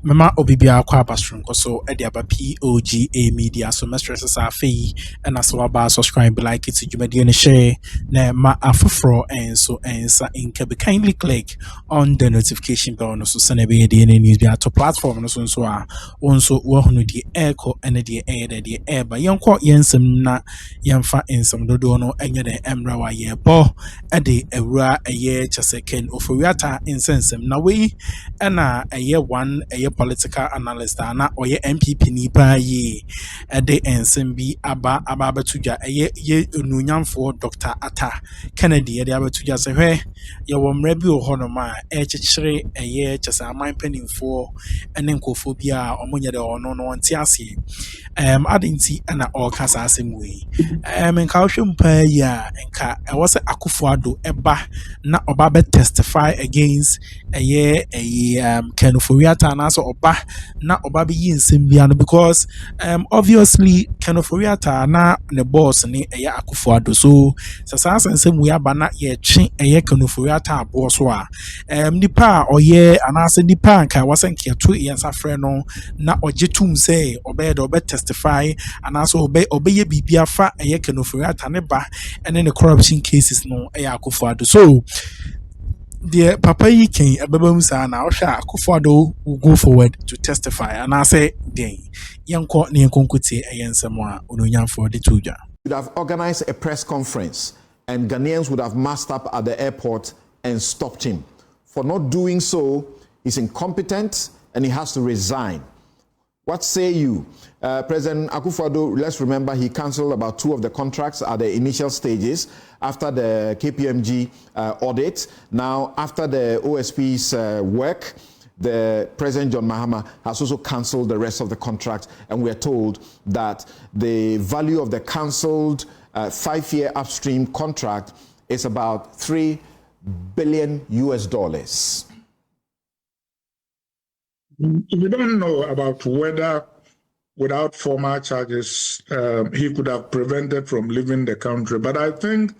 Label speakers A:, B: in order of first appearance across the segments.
A: Mama Obibia kwa Bastron so Ediaba POG Media so masters are fee and as well about subscribe like it to you and share na ma afro and so in can be kindly click on the notification bell no so send be the news be to platform no so also wo the echo and the air but yanko yensem na yemfa ensem dodo no enye the emra wa ye bo e de ewura eye cheseken oforiata insensem na we ɛna ɛyɛ one ɛyɛ political analyst ana ɔyɛ MPP nipa yi ɛde nsɛm bi aba abɛto dwa ɛyɛ yɛ onunyamfoɔ Dr. Atta Kennedy ɛde abɛto dwa sɛ hwɛ yɛwɔ mmerɛ bi wɔ hɔnom a ɛkyekyere ɛyɛ kyɛsɛ aman mpanimfoɔ ɛne nkurɔfoɔ bi a ɔmo nyɛ dɛ ɔno no ɔnte aseɛ ade nti ɛna ɔreka saa asɛm wei nka wohwɛ mpa yi a nka ɛwɔ sɛ Akuffo-A ɛba na ɔba bɛ testify against ɛyɛ Kenoforiata anaasɛ ɔba na ɔba bɛyi nsɛm bia no because obviously Kenoforiata na ne boss ne ɛyɛ Akuffo-A so sɛ saa nsɛm wei aba na yɛtwe ɛyɛ Kenoforiata aboɔ so a nipa a ɔyɛ anaasɛ nipa a nka wɔsɛ nkeɛto yɛnsa frɛ no na ɔgye tum sɛ ɔbɛyɛ dɛ ɔbɛ testify anaasɛ ɔbɛyɛ biribi afa ɛyɛ Kenoforiata ne ba ɛne ne corruption cases no ɛyɛ Akuffo-A so the papa yi can ebeba saa na ohwa Akuffo-A will go forward to testify and I say den yanko ne yankonkotie eyensem a ononyamfo de toja
B: would have organized a press conference and Ghanaians would have massed up at the airport and stopped him. For not doing so, he's incompetent and he has to resign. What say you? President Akuffo-A, let's remember he cancelled about 2 of the contracts at the initial stages after the KPMG audit. Now, after the OSP's work, the President John Mahama has also cancelled the rest of the contracts, and we are told that the value of the cancelled 5-year upstream contract is about $3 billion.
C: We don't know about whether, without formal charges, he could have prevented from leaving the country. But I think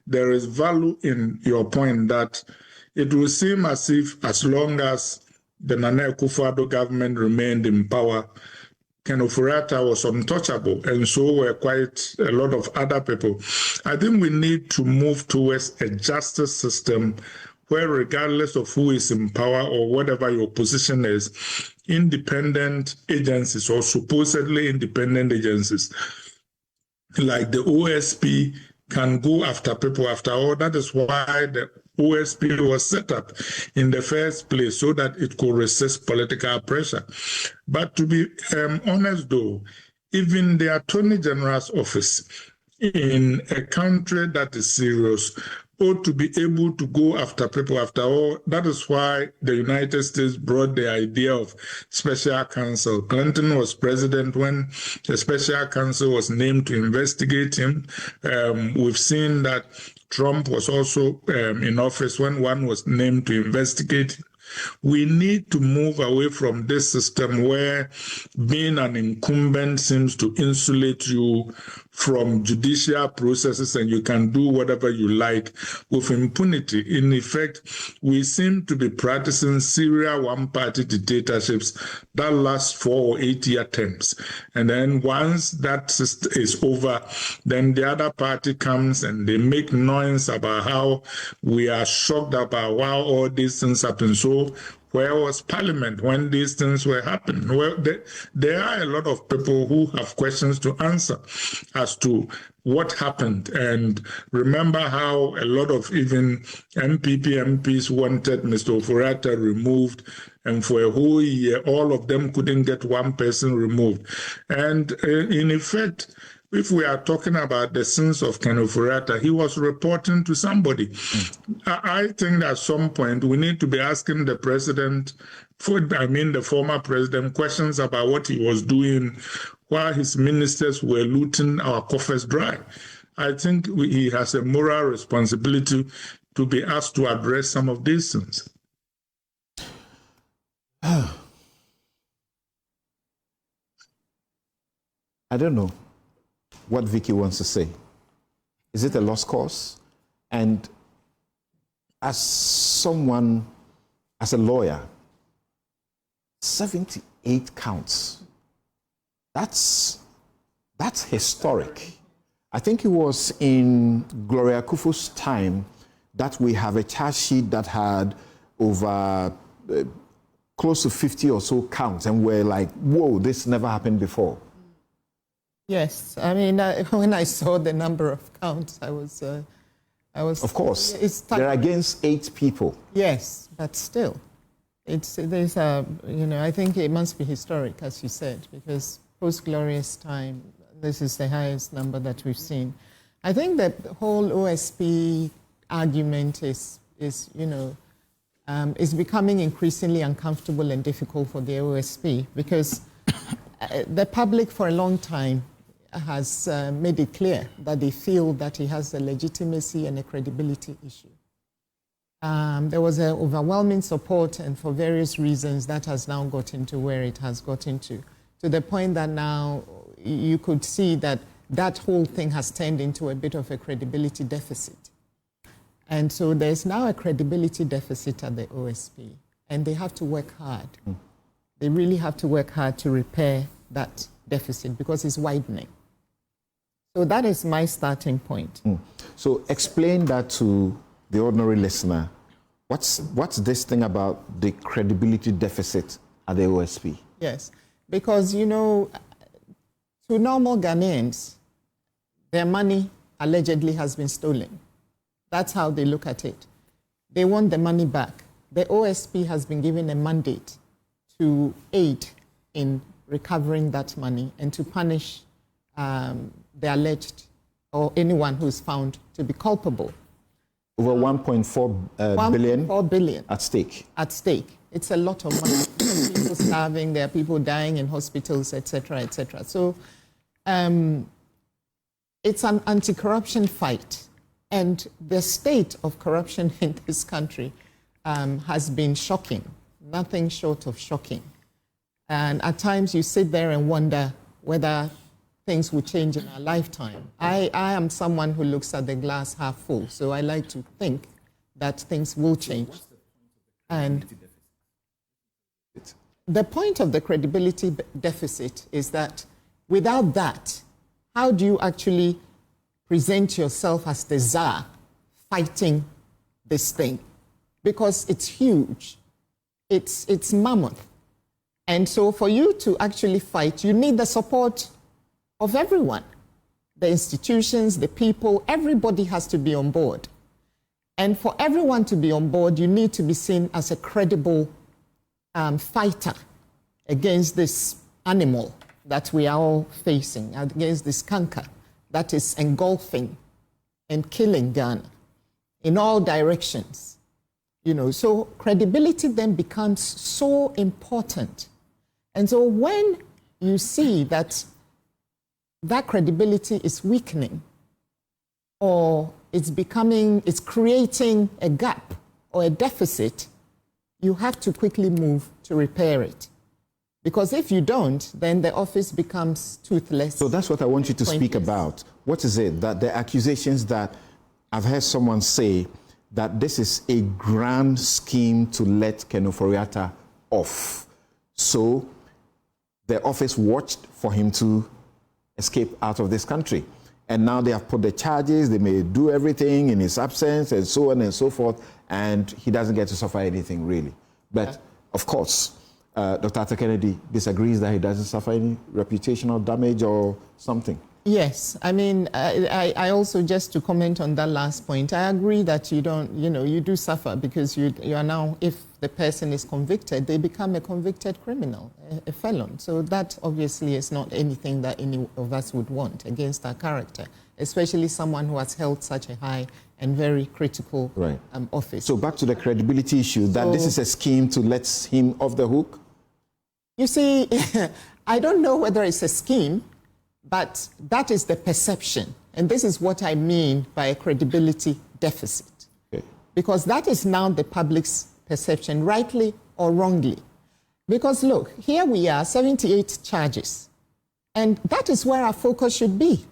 C: there is value in your point that it will seem as if as long as the Nana Akufo-Addo government remained in power, Kenoforiata was untouchable, and so were quite a lot of other people. I think we need to move towards a justice system where, regardless of who is in power or whatever your position is, independent agencies or supposedly independent agencies like the OSP can go after people. After all, that is why the OSP was set up in the first place, so that it could resist political pressure. But to be honest though, even the Attorney General's office in a country that is serious ought to be able to go after people. After all, that is why the United States brought the idea of special counsel. Clinton was president when the special counsel was named to investigate him. We've seen that Trump was also in office when one was named to investigate. We need to move away from this system where being an incumbent seems to insulate you from judicial processes and you can do whatever you like with impunity. In effect, we seem to be practicing serial one-party dictatorships that last 4 or 8 year terms. And then once that is over, then the other party comes and they make noise about how we are shocked about how all these things happen. So where was Parliament when these things were happening? Well, there are a lot of people who have questions to answer as to what happened. And remember how a lot of even MPs wanted Mr. Oforiatta removed, and for a whole year, all of them couldn't get one person removed. And in effect, if we are talking about the sins of Kenoforiatta, he was reporting to somebody. I think at some point we need to be asking the president, the former president, questions about what he was doing while his ministers were looting our coffers dry. I think he has a moral responsibility to be asked to address some of these things.
B: I don't know what Vicky wants to say. Is it a lost cause? And as someone, as a lawyer, 78 counts. That's historic. I think it was in Gloria Akuffo's time that we have a charge sheet that had over close to 50 or so counts, and we're like, whoa, this never happened before.
D: Yes, I mean, when I saw the number of counts, I was.
B: Of course, they're against 8 people.
D: Yes, but still, there's a, I think it must be historic, as you said, because post-glorious time, this is the highest number that we've seen. I think that the whole OSP argument is becoming increasingly uncomfortable and difficult for the OSP, because the public for a long time has made it clear that they feel that he has a legitimacy and a credibility issue. There was an overwhelming support, and for various reasons that has now gotten to where it has gotten to the point that now you could see that that whole thing has turned into a bit of a credibility deficit. And so there's now a credibility deficit at the OSP, and they have to work hard. They really have to work hard to repair that deficit because it's widening. So that is my starting point.
B: So explain that to the ordinary listener. What's this thing about the credibility deficit at the OSP?
D: Yes, because, to normal Ghanaians, their money allegedly has been stolen. That's how they look at it. They want the money back. The OSP has been given a mandate to aid in recovering that money and to punish the alleged or anyone who's found to be culpable.
B: Over 1.4 billion at stake.
D: At stake. It's a lot of money. There are people starving, there are people dying in hospitals, etc., etc. So it's an anti-corruption fight. And the state of corruption in this country has been shocking, nothing short of shocking. And at times you sit there and wonder whether things will change in our lifetime. I am someone who looks at the glass half full, so I like to think that things will change. And the point of the credibility deficit is that without that, how do you actually present yourself as the czar fighting this thing? Because it's huge. It's mammoth. And so for you to actually fight, you need the support of everyone. The institutions, the people, everybody has to be on board. And for everyone to be on board, you need to be seen as a credible fighter against this animal that we are all facing, against this canker that is engulfing and killing Ghana in all directions. So credibility then becomes so important. And so when you see that credibility is weakening, or it's creating a gap or a deficit, you have to quickly move to repair it. Because if you don't, then the office becomes toothless.
B: So that's what I want you to speak about. What is it? That the accusations that I've heard someone say that this is a grand scheme to let Ken Ofori-Atta off. So the office watched for him to escape out of this country. And now they have put the charges, they may do everything in his absence and so on and so forth, and he doesn't get to suffer anything really. But of course, Dr. Arthur Kennedy disagrees that he doesn't suffer any reputational damage or something.
D: Yes, I mean, I also, just to comment on that last point, I agree that you don't, you do suffer because you are now, if the person is convicted, they become a convicted criminal, a felon. So that obviously is not anything that any of us would want against our character, especially someone who has held such a high and very critical office.
B: So back to the credibility issue, that this is a scheme to let him off the hook?
D: You see, I don't know whether it's a scheme, but that is the perception. And this is what I mean by a credibility deficit. Okay. Because that is now the public's perception, rightly or wrongly. Because look, here we are, 78 charges. And that is where our focus should be.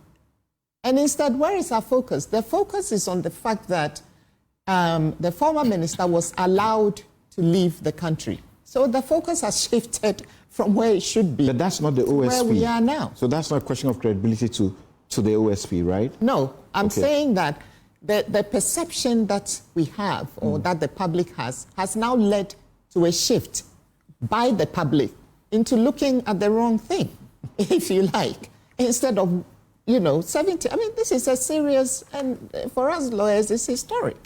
D: And instead, where is our focus? The focus is on the fact that the former minister was allowed to leave the country So the focus has shifted from where it should be.
B: But that's not the OSP.
D: Where we are now.
B: So that's not a question of credibility to the OSP, right?
D: No, I'm saying that the perception that we have or that the public has now led to a shift by the public into looking at the wrong thing, if you like, instead of, 70. I mean, this is a serious, and for us lawyers, it's historic.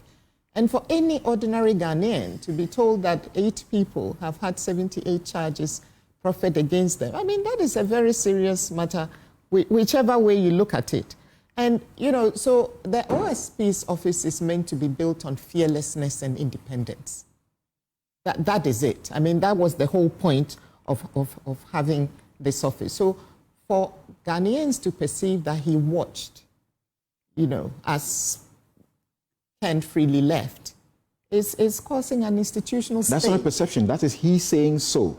D: And for any ordinary Ghanaian to be told that 8 people have had 78 charges proffered against them, I mean, that is a very serious matter, whichever way you look at it. And, so the OSP's office is meant to be built on fearlessness and independence. That is it. I mean, that was the whole point of having this office. So for Ghanaians to perceive that he watched, as Ken freely left, is causing an institutional state.
B: That's not a perception. That is he saying so.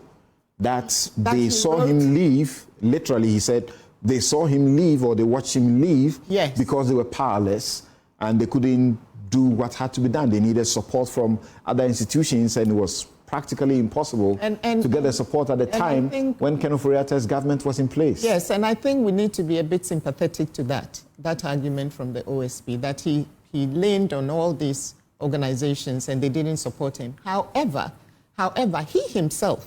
B: That they saw him leave. Literally, he said they saw him leave or they watched him leave because they were powerless and they couldn't do what had to be done. They needed support from other institutions and it was practically impossible to get the support at the time when Ken Ofori-Atta's government was in place.
D: Yes, and I think we need to be a bit sympathetic to that argument from the OSP, that he leaned on all these organizations and they didn't support him. However, he himself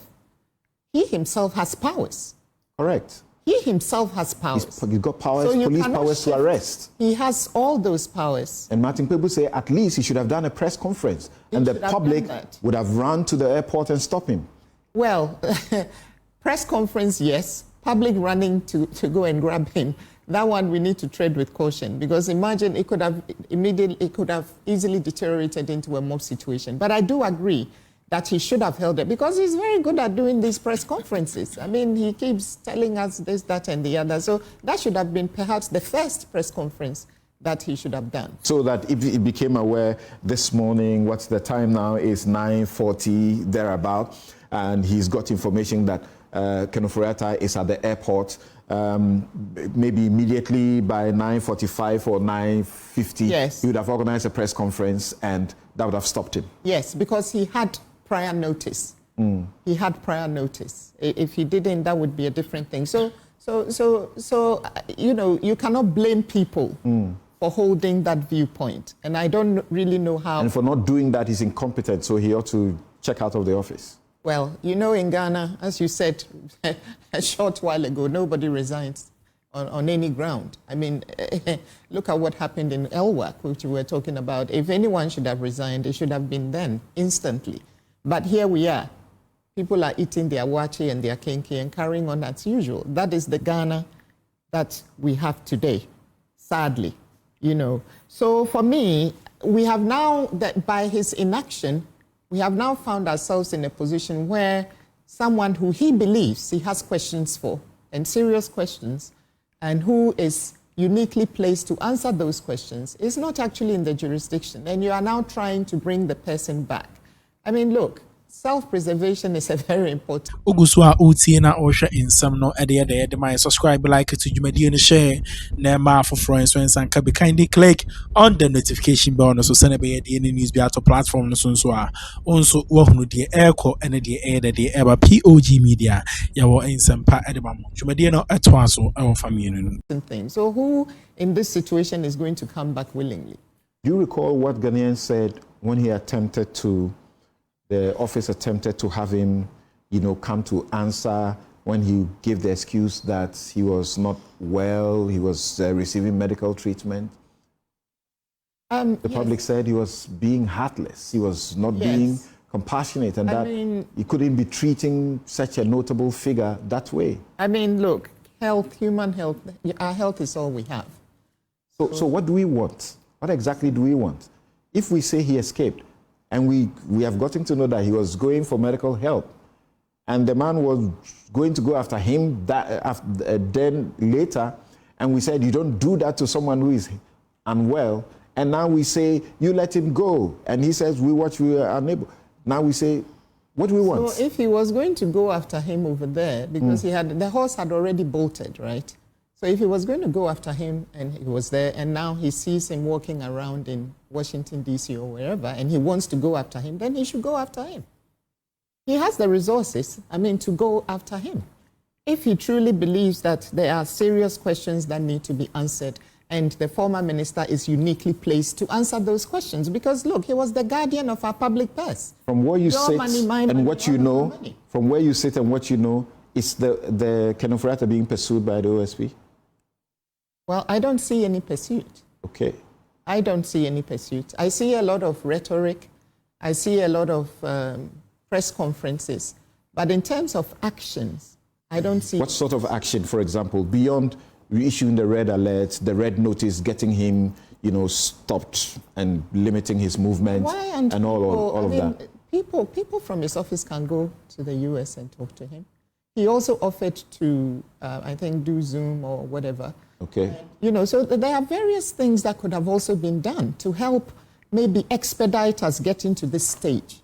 D: has powers.
B: Correct.
D: He himself has powers.
B: He's got powers, so police powers to arrest.
D: He has all those powers.
B: And Martin Kpebu say at least he should have done a press conference and the public would have run to the airport and stopped him.
D: Well, press conference, yes. Public running to go and grab him. That one we need to tread with caution because imagine it could have easily deteriorated into a mob situation. But I do agree that he should have held it because he's very good at doing these press conferences. I mean, he keeps telling us this, that, and the other. So that should have been perhaps the first press conference that he should have done. So
B: that if he became aware this morning, what's the time now, is 9:40, thereabout, and he's got information that Ken Ofori-Atta is at the airport, maybe immediately by 9:45 or 9:50, he would have organized a press conference and that would have stopped him. Yes, because he had prior notice. He had prior notice. If he didn't, that would be a different thing. So you cannot blame people for holding that viewpoint. And I don't really know how. And for not doing that, he's incompetent, so he ought to check out of the office. Well, in Ghana, as you said a short while ago, nobody resigns on any ground. I mean, look at what happened in Elwak, which we were talking about. If anyone should have resigned, it should have been then, instantly. But here we are. People are eating their wachi and their kenke and carrying on as usual. That is the Ghana that we have today, sadly. So for me, we have now, that by his inaction, we have now found ourselves in a position where someone who he believes he has questions for, and serious questions, and who is uniquely placed to answer those questions, is not actually in the jurisdiction. And you are now trying to bring the person back. I mean, look, self-preservation is a very important.
A: Oguswa uti na osha insam no ede my subscribe, like to Jumadi and share Nema for friends and can be kindly click on the notification bell so send be the news be out platform so also wahunu the echo and the air that the ever POG Media yawo insam pa edema Jumadi no atwaso our family.
D: So who in this situation is going to come back willingly?
B: Do you recall what Ghanaian said when he attempted to the office attempted to have him, come to answer when he gave the excuse that he was not well, he was receiving medical treatment? The public said he was being heartless, he was not being compassionate, and he couldn't be treating such a notable figure that way. I mean, look, human health, our health is all we have. So what do we want? What exactly do we want? If we say he escaped, and we have gotten to know that he was going for medical help, and the man was going to go after him then later, and we said, you don't do that to someone who is unwell, and now we say, you let him go, and he says, we are unable. Now we say, what do we want?
D: So if he was going to go after him over there, because the horse had already bolted, right? So if he was going to go after him and he was there and now he sees him walking around in Washington, D.C. or wherever and he wants to go after him, then he should go after him. He has the resources, to go after him. If he truly believes that there are serious questions that need to be answered, and the former minister is uniquely placed to answer those questions, because look, he was the guardian of our public purse.
B: From where you sit and what you know, is the Kenneth Rata being pursued by the OSP?
D: Well, I don't see any pursuit.
B: Okay.
D: I don't see any pursuit. I see a lot of rhetoric. I see a lot of press conferences. But in terms of actions, I don't see...
B: What sort of action, for example, beyond reissuing the red alert, the red notice, getting him, stopped and limiting his movement and all of that?
D: People from his office can go to the US and talk to him. He also offered to, I think, do Zoom or whatever.
B: Okay.
D: So there are various things that could have also been done to help maybe expedite us getting to this stage.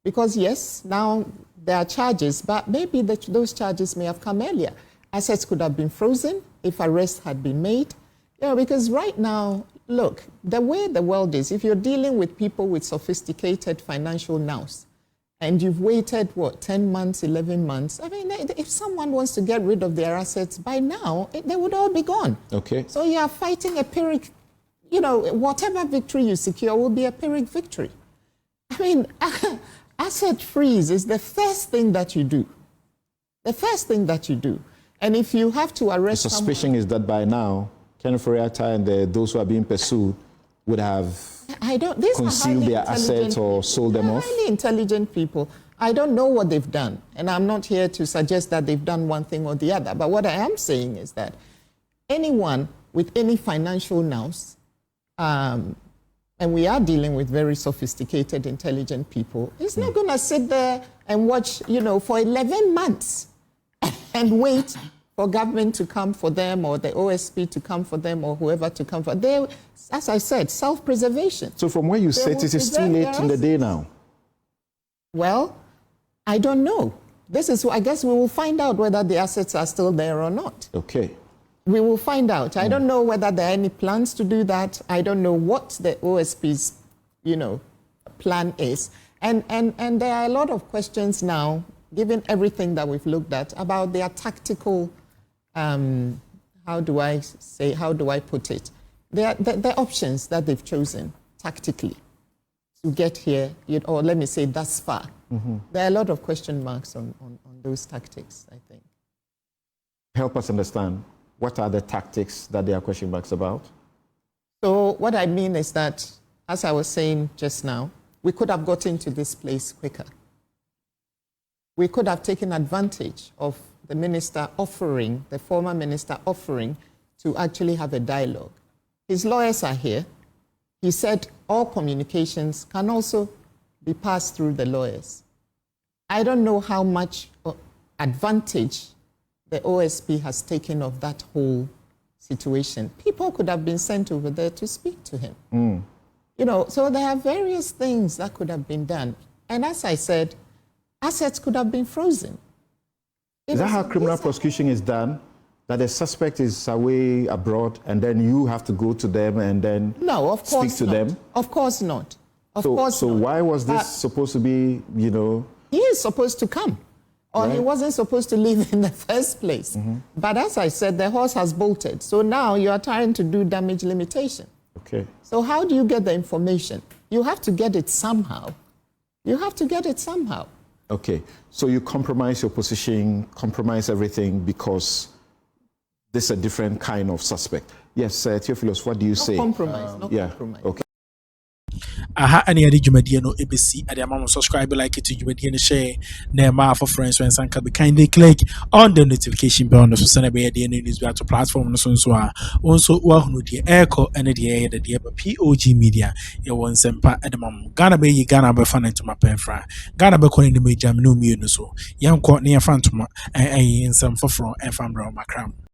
D: Because yes, now there are charges, but maybe those charges may have come earlier. Assets could have been frozen if arrests had been made. Because right now, look, the way the world is, if you're dealing with people with sophisticated financial nous, and you've waited, 10 months, 11 months, if someone wants to get rid of their assets by now, they would all be gone.
B: Okay.
D: So you are fighting a Pyrrhic, whatever victory you secure will be a Pyrrhic victory. Asset freeze is the first thing that you do. The first thing that you do. And if you have to arrest
B: someone... The suspicion is that by now, Kenneth Rata and those who are being pursued would have concealed their assets or sold them off?
D: Highly intelligent people. I don't know what they've done, and I'm not here to suggest that they've done one thing or the other. But what I am saying is that anyone with any financial nous, and we are dealing with very sophisticated, intelligent people, is not going to sit there and watch, for 11 months and wait for government to come for them or the OSP to come for them or whoever to come for them. As I said, self-preservation.
B: So from where you sit, it is too late in the day now?
D: Well, I don't know. I guess we will find out whether the assets are still there or not. Okay. We will find out. I don't know whether there are any plans to do that. I don't know what the OSP's, plan is. And there are a lot of questions now, given everything that we've looked at, about their tactical, how do I put it? The options that they've chosen tactically to get here, or let me say thus far. Mm-hmm. There are a lot of question marks on those tactics, I think.
B: Help us understand. What are the tactics that there are question marks about?
D: So what I mean is that, as I was saying just now, we could have gotten to this place quicker. We could have taken advantage of the former minister offering to actually have a dialogue. His lawyers are here. He said all communications can also be passed through the lawyers. I don't know how much advantage the OSP has taken of that whole situation. People could have been sent over there to speak to him. So there are various things that could have been done. And as I said, assets could have been frozen.
B: Is that how criminal prosecution is done? That the suspect is away abroad and then you have to go to them and then speak to them?
D: Of course not.
B: So why was this supposed to be,
D: He is supposed to come. Or he wasn't supposed to leave in the first place. Mm-hmm. But as I said, the horse has bolted. So now you are trying to do damage limitation.
B: Okay.
D: So how do you get the information? You have to get it somehow.
B: Okay. So you compromise your position, compromise everything because this is a different kind of suspect. Yes, Theophilus, what do you say?
D: Compromise.
B: Okay.
A: Aha, any other Jumadian or ABC at the amount of subscribe like it to Jumadian share, near for friends when some can be kindly click on the notification bell on the Susanna news to platform and so on. Also, the echo and the air that the POG Media, your one semper at the moment. Ghana be Ghana be fan into my pen fra. Ghana be calling the major no so. Young court near Phantom and some for and from Macram.